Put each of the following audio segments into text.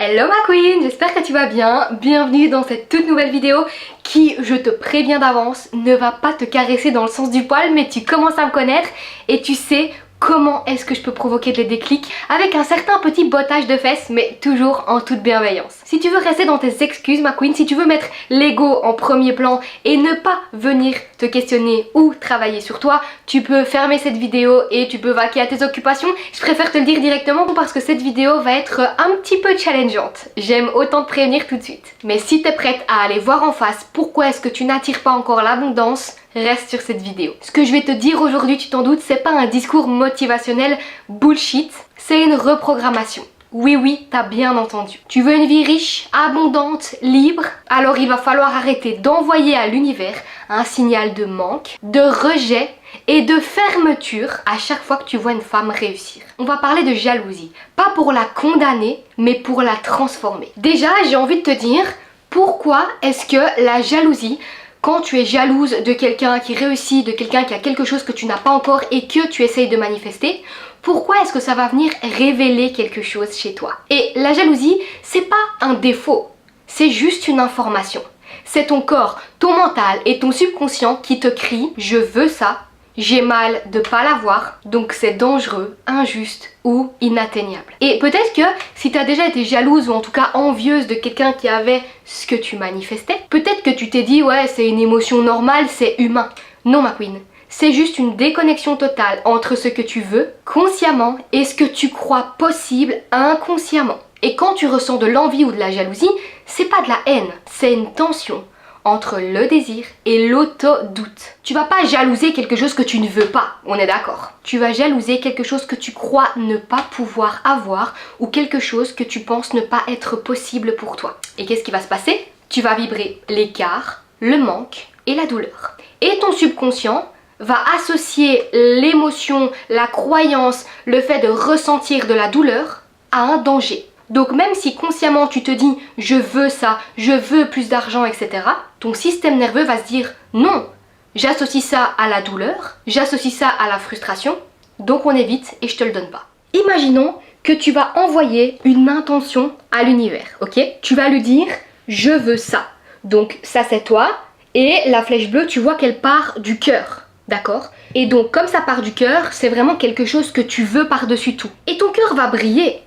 Hello ma queen, j'espère que tu vas bien. Bienvenue dans cette toute nouvelle vidéo qui, je te préviens d'avance, ne va pas te caresser dans le sens du poil, mais tu commences à me connaître et tu sais comment est-ce que je peux provoquer des déclics avec un certain petit bottage de fesses, mais toujours en toute bienveillance. Si tu veux rester dans tes excuses ma queen, si tu veux mettre l'ego en premier plan et ne pas venir te questionner ou travailler sur toi, tu peux fermer cette vidéo et tu peux vaquer à tes occupations. Je préfère te le dire directement parce que cette vidéo va être un petit peu challengeante. J'aime autant te prévenir tout de suite. Mais si tu es prête à aller voir en face pourquoi est-ce que tu n'attires pas encore l'abondance, reste sur cette vidéo. Ce que je vais te dire aujourd'hui, tu t'en doutes, c'est pas un discours motivationnel bullshit, c'est une reprogrammation. Oui, t'as bien entendu. Tu veux une vie riche, abondante, libre? Alors il va falloir arrêter d'envoyer à l'univers un signal de manque, de rejet et de fermeture à chaque fois que tu vois une femme réussir. On va parler de jalousie, pas pour la condamner, mais pour la transformer. Déjà, j'ai envie de te dire, pourquoi est-ce que la jalousie, quand tu es jalouse de quelqu'un qui réussit, de quelqu'un qui a quelque chose que tu n'as pas encore et que tu essayes de manifester, pourquoi est-ce que ça va venir révéler quelque chose chez toi? Et la jalousie, c'est pas un défaut, c'est juste une information. C'est ton corps, ton mental et ton subconscient qui te crient « je veux ça ». J'ai mal de pas l'avoir, donc c'est dangereux, injuste ou inatteignable. Et peut-être que si tu as déjà été jalouse ou en tout cas envieuse de quelqu'un qui avait ce que tu manifestais, peut-être que tu t'es dit ouais c'est une émotion normale, c'est humain. Non ma queen, c'est juste une déconnexion totale entre ce que tu veux consciemment et ce que tu crois possible inconsciemment. Et quand tu ressens de l'envie ou de la jalousie, c'est pas de la haine, c'est une tension entre le désir et l'auto-doute. Tu vas pas jalouser quelque chose que tu ne veux pas, on est d'accord. Tu vas jalouser quelque chose que tu crois ne pas pouvoir avoir ou quelque chose que tu penses ne pas être possible pour toi. Et qu'est-ce qui va se passer? Tu vas vibrer l'écart, le manque et la douleur. Et ton subconscient va associer l'émotion, la croyance, le fait de ressentir de la douleur à un danger. Donc même si consciemment tu te dis « je veux ça, je veux plus d'argent, etc. » ton système nerveux va se dire « non, j'associe ça à la douleur, j'associe ça à la frustration, donc on évite et je te le donne pas. » Imaginons que tu vas envoyer une intention à l'univers, ok? Tu vas lui dire « je veux ça ». Donc ça c'est toi et la flèche bleue tu vois qu'elle part du cœur, d'accord? Et donc comme ça part du cœur, c'est vraiment quelque chose que tu veux par-dessus tout. Et ton cœur va briller.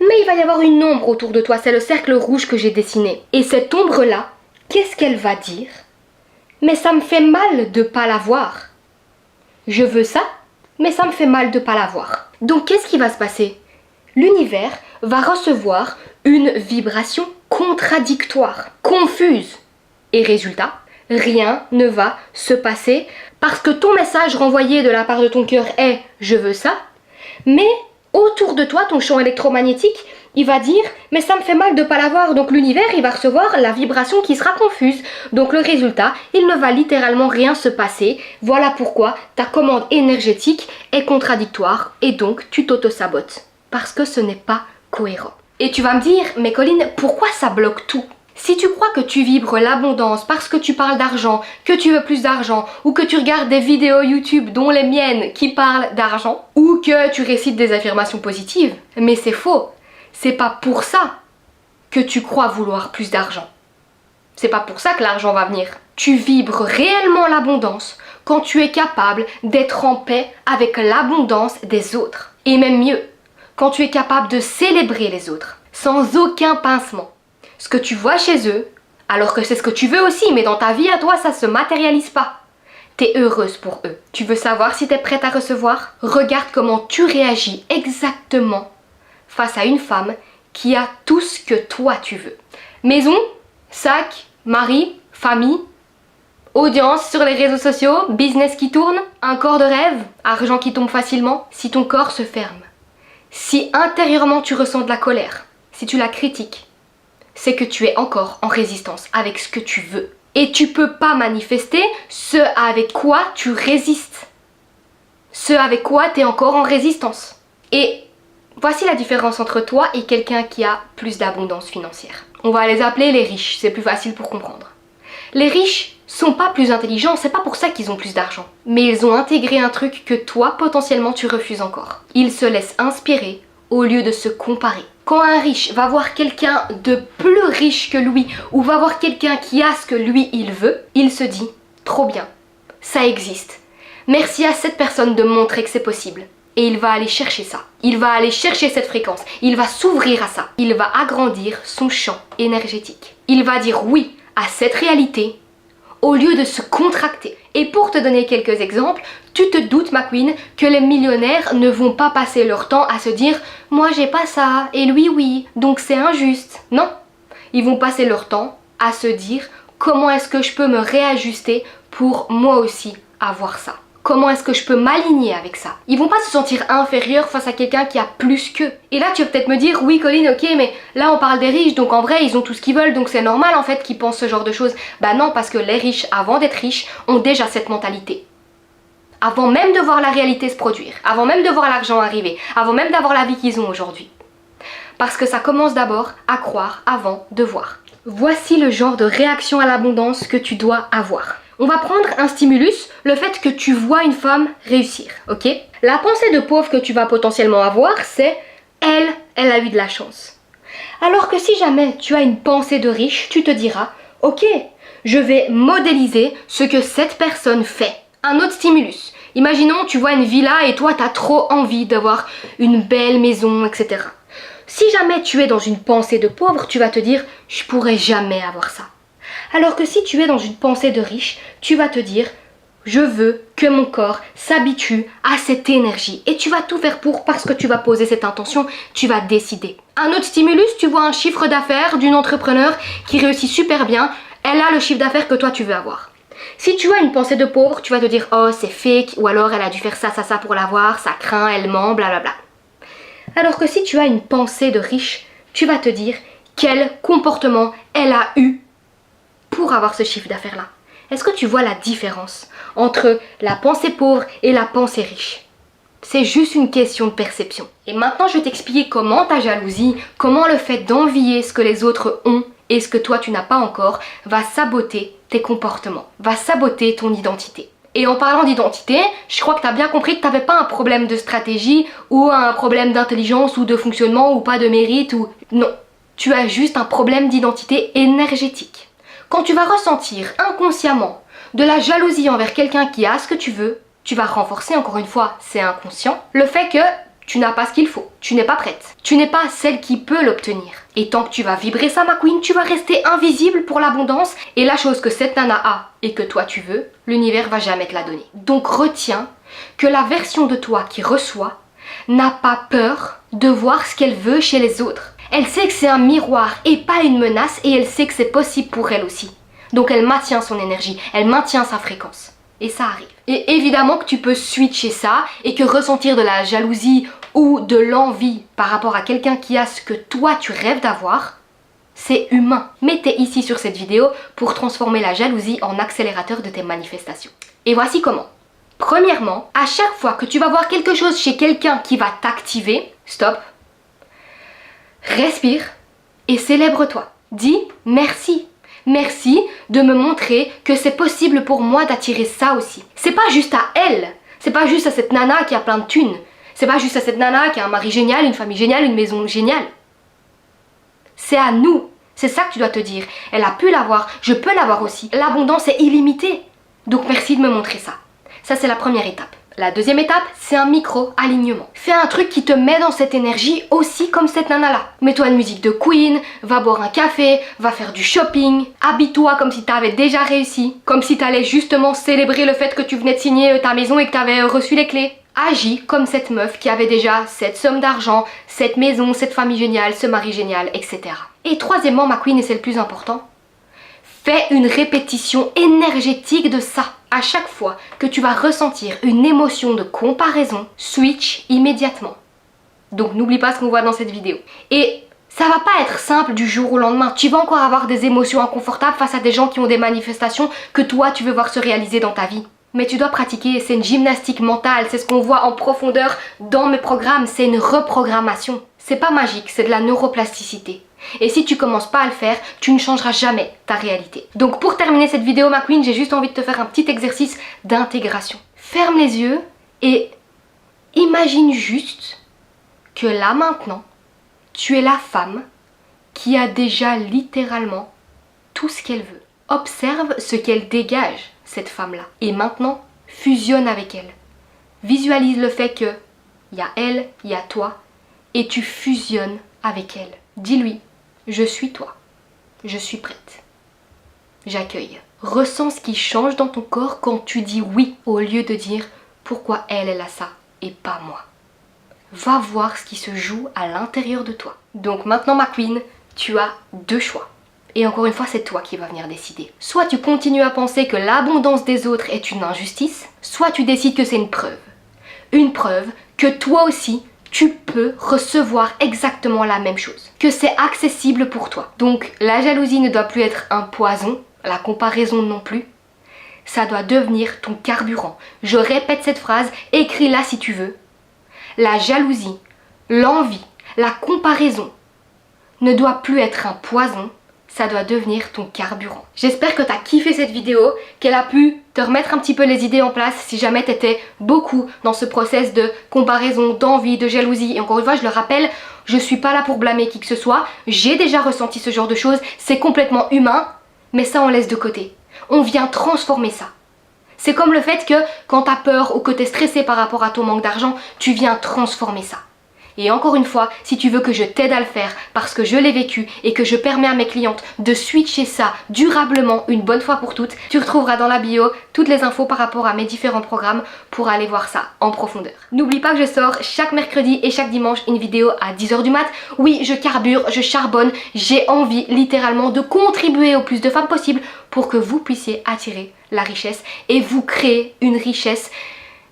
Mais il va y avoir une ombre autour de toi, c'est le cercle rouge que j'ai dessiné. Et cette ombre-là, qu'est-ce qu'elle va dire? Mais ça me fait mal de pas l'avoir. Je veux ça, mais ça me fait mal de pas l'avoir. Donc qu'est-ce qui va se passer? L'univers va recevoir une vibration contradictoire, confuse. Et résultat, rien ne va se passer parce que ton message renvoyé de la part de ton cœur est « je veux ça », mais autour de toi, ton champ électromagnétique, il va dire « mais ça me fait mal de ne pas l'avoir ». Donc l'univers, il va recevoir la vibration qui sera confuse. Donc le résultat, il ne va littéralement rien se passer. Voilà pourquoi ta commande énergétique est contradictoire et donc tu t'auto-sabotes. Parce que ce n'est pas cohérent. Et tu vas me dire « mais Colline, pourquoi ça bloque tout ?» Si tu crois que tu vibres l'abondance parce que tu parles d'argent, que tu veux plus d'argent, ou que tu regardes des vidéos YouTube dont les miennes qui parlent d'argent, ou que tu récites des affirmations positives, mais c'est faux. C'est pas pour ça que tu crois vouloir plus d'argent. C'est pas pour ça que l'argent va venir. Tu vibres réellement l'abondance quand tu es capable d'être en paix avec l'abondance des autres. Et même mieux, quand tu es capable de célébrer les autres, sans aucun pincement. Ce que tu vois chez eux, alors que c'est ce que tu veux aussi, mais dans ta vie à toi, ça se matérialise pas. T'es heureuse pour eux. Tu veux savoir si t'es prête à recevoir? Regarde comment tu réagis exactement face à une femme qui a tout ce que toi tu veux. Maison, sac, mari, famille, audience sur les réseaux sociaux, business qui tourne, un corps de rêve, argent qui tombe facilement. Si ton corps se ferme, si intérieurement tu ressens de la colère, si tu la critiques, c'est que tu es encore en résistance avec ce que tu veux. Et tu peux pas manifester ce avec quoi tu résistes. Ce avec quoi tu es encore en résistance. Et voici la différence entre toi et quelqu'un qui a plus d'abondance financière. On va les appeler les riches, c'est plus facile pour comprendre. Les riches sont pas plus intelligents, c'est pas pour ça qu'ils ont plus d'argent. Mais ils ont intégré un truc que toi, potentiellement, tu refuses encore. Ils se laissent inspirer au lieu de se comparer. Quand un riche va voir quelqu'un de plus riche que lui ou va voir quelqu'un qui a ce que lui il veut, il se dit trop bien, ça existe. Merci à cette personne de montrer que c'est possible. Et il va aller chercher ça. Il va aller chercher cette fréquence. Il va s'ouvrir à ça. Il va agrandir son champ énergétique. Il va dire oui à cette réalité au lieu de se contracter. Et pour te donner quelques exemples, tu te doutes, ma queen, que les millionnaires ne vont pas passer leur temps à se dire « moi j'ai pas ça, et lui oui, donc c'est injuste ». Non, ils vont passer leur temps à se dire « comment est-ce que je peux me réajuster pour moi aussi avoir ça ?» Comment est-ce que je peux m'aligner avec ça? Ils vont pas se sentir inférieurs face à quelqu'un qui a plus qu'eux. Et là tu vas peut-être me dire, oui Colline, ok, mais là on parle des riches, donc en vrai ils ont tout ce qu'ils veulent, donc c'est normal en fait qu'ils pensent ce genre de choses. Bah non, parce que les riches, avant d'être riches, ont déjà cette mentalité. Avant même de voir la réalité se produire, avant même de voir l'argent arriver, avant même d'avoir la vie qu'ils ont aujourd'hui. Parce que ça commence d'abord à croire avant de voir. Voici le genre de réaction à l'abondance que tu dois avoir. On va prendre un stimulus, le fait que tu vois une femme réussir, ok? La pensée de pauvre que tu vas potentiellement avoir, c'est « elle a eu de la chance ». Alors que si jamais tu as une pensée de riche, tu te diras « ok, je vais modéliser ce que cette personne fait ». Un autre stimulus, imaginons tu vois une villa et toi tu as trop envie d'avoir une belle maison, etc. Si jamais tu es dans une pensée de pauvre, tu vas te dire « je pourrais jamais avoir ça ». Alors que si tu es dans une pensée de riche, tu vas te dire « je veux que mon corps s'habitue à cette énergie » et tu vas tout faire pour parce que tu vas poser cette intention, tu vas décider. Un autre stimulus, tu vois un chiffre d'affaires d'une entrepreneur qui réussit super bien, elle a le chiffre d'affaires que toi tu veux avoir. Si tu as une pensée de pauvre, tu vas te dire « oh c'est fake » ou alors elle a dû faire ça, ça, ça pour l'avoir, ça craint, elle ment, blablabla. Alors que si tu as une pensée de riche, tu vas te dire quel comportement elle a eu pour avoir ce chiffre d'affaires-là. Est-ce que tu vois la différence entre la pensée pauvre et la pensée riche? C'est juste une question de perception. Et maintenant, je vais t'expliquer comment ta jalousie, comment le fait d'envier ce que les autres ont et ce que toi tu n'as pas encore, va saboter tes comportements, va saboter ton identité. Et en parlant d'identité, je crois que tu as bien compris que tu n'avais pas un problème de stratégie ou un problème d'intelligence ou de fonctionnement ou pas de mérite ou... Non, tu as juste un problème d'identité énergétique. Quand tu vas ressentir inconsciemment de la jalousie envers quelqu'un qui a ce que tu veux, tu vas renforcer, encore une fois, c'est inconscient, le fait que tu n'as pas ce qu'il faut, tu n'es pas prête, tu n'es pas celle qui peut l'obtenir. Et tant que tu vas vibrer ça, ma queen, tu vas rester invisible pour l'abondance et la chose que cette nana a et que toi tu veux, l'univers va jamais te la donner. Donc retiens que la version de toi qui reçoit n'a pas peur de voir ce qu'elle veut chez les autres. Elle sait que c'est un miroir et pas une menace et elle sait que c'est possible pour elle aussi. Donc elle maintient son énergie, elle maintient sa fréquence. Et ça arrive. Et évidemment que tu peux switcher ça et que ressentir de la jalousie ou de l'envie par rapport à quelqu'un qui a ce que toi tu rêves d'avoir, c'est humain. Mais t'es ici sur cette vidéo pour transformer la jalousie en accélérateur de tes manifestations. Et voici comment. Premièrement, à chaque fois que tu vas voir quelque chose chez quelqu'un qui va t'activer, stop. Respire et célèbre-toi. Dis merci. Merci de me montrer que c'est possible pour moi d'attirer ça aussi. C'est pas juste à elle. C'est pas juste à cette nana qui a plein de thunes. C'est pas juste à cette nana qui a un mari génial, une famille géniale, une maison géniale. C'est à nous. C'est ça que tu dois te dire. Elle a pu l'avoir, je peux l'avoir aussi. L'abondance est illimitée. Donc merci de me montrer ça. Ça c'est la première étape. La deuxième étape, c'est un micro-alignement. Fais un truc qui te met dans cette énergie aussi comme cette nana-là. Mets-toi une musique de Queen, va boire un café, va faire du shopping. Habille-toi comme si tu avais déjà réussi. Comme si tu allais justement célébrer le fait que tu venais de signer ta maison et que tu avais reçu les clés. Agis comme cette meuf qui avait déjà cette somme d'argent, cette maison, cette famille géniale, ce mari génial, etc. Et troisièmement, ma queen, et c'est le plus important, fais une répétition énergétique de ça. À chaque fois que tu vas ressentir une émotion de comparaison, switch immédiatement. Donc n'oublie pas ce qu'on voit dans cette vidéo. Et ça va pas être simple du jour au lendemain. Tu vas encore avoir des émotions inconfortables face à des gens qui ont des manifestations que toi tu veux voir se réaliser dans ta vie. Mais tu dois pratiquer, c'est une gymnastique mentale, c'est ce qu'on voit en profondeur dans mes programmes, c'est une reprogrammation. C'est pas magique, c'est de la neuroplasticité. Et si tu commences pas à le faire, tu ne changeras jamais ta réalité. Donc pour terminer cette vidéo, ma queen, j'ai juste envie de te faire un petit exercice d'intégration. Ferme les yeux et imagine juste que là maintenant, Tu es la femme qui a déjà littéralement tout ce qu'elle veut. Observe ce qu'elle dégage, cette femme-là. Et maintenant, fusionne avec elle. Visualise le fait que il y a elle, il y a toi, et tu fusionnes avec elle. Dis-lui, je suis toi, je suis prête, j'accueille. Ressens ce qui change dans ton corps quand tu dis oui au lieu de dire pourquoi elle a ça et pas moi. Va voir ce qui se joue à l'intérieur de toi. Donc maintenant ma queen, tu as deux choix. Et encore une fois, c'est toi qui vas venir décider. Soit tu continues à penser que l'abondance des autres est une injustice, soit tu décides que c'est une preuve. Une preuve que toi aussi, tu peux recevoir exactement la même chose. Que c'est accessible pour toi. Donc la jalousie ne doit plus être un poison, la comparaison non plus. Ça doit devenir ton carburant. Je répète cette phrase, écris-la si tu veux. La jalousie, l'envie, la comparaison ne doit plus être un poison, ça doit devenir ton carburant. J'espère que tu as kiffé cette vidéo, qu'elle a pu te remettre un petit peu les idées en place si jamais tu étais beaucoup dans ce process de comparaison, d'envie, de jalousie. Et encore une fois, je le rappelle, je suis pas là pour blâmer qui que ce soit. J'ai déjà ressenti ce genre de choses, c'est complètement humain, mais ça on laisse de côté. On vient transformer ça. C'est comme le fait que quand tu as peur ou que tu es stressé par rapport à ton manque d'argent, tu viens transformer ça. Et encore une fois, si tu veux que je t'aide à le faire parce que je l'ai vécu et que je permets à mes clientes de switcher ça durablement une bonne fois pour toutes, tu retrouveras dans la bio toutes les infos par rapport à mes différents programmes pour aller voir ça en profondeur. N'oublie pas que je sors chaque mercredi et chaque dimanche une vidéo à 10 h du mat. Oui, je carbure, je charbonne, j'ai envie littéralement de contribuer au plus de femmes possible pour que vous puissiez attirer la richesse et vous créer une richesse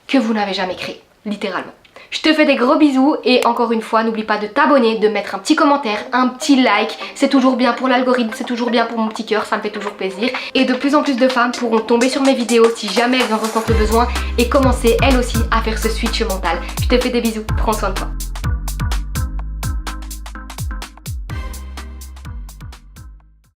que vous n'avez jamais créée, littéralement. Je te fais des gros bisous et encore une fois, n'oublie pas de t'abonner, de mettre un petit commentaire, un petit like. C'est toujours bien pour l'algorithme, c'est toujours bien pour mon petit cœur, ça me fait toujours plaisir. Et de plus en plus de femmes pourront tomber sur mes vidéos si jamais elles en ressentent le besoin et commencer elles aussi à faire ce switch mental. Je te fais des bisous, prends soin de toi.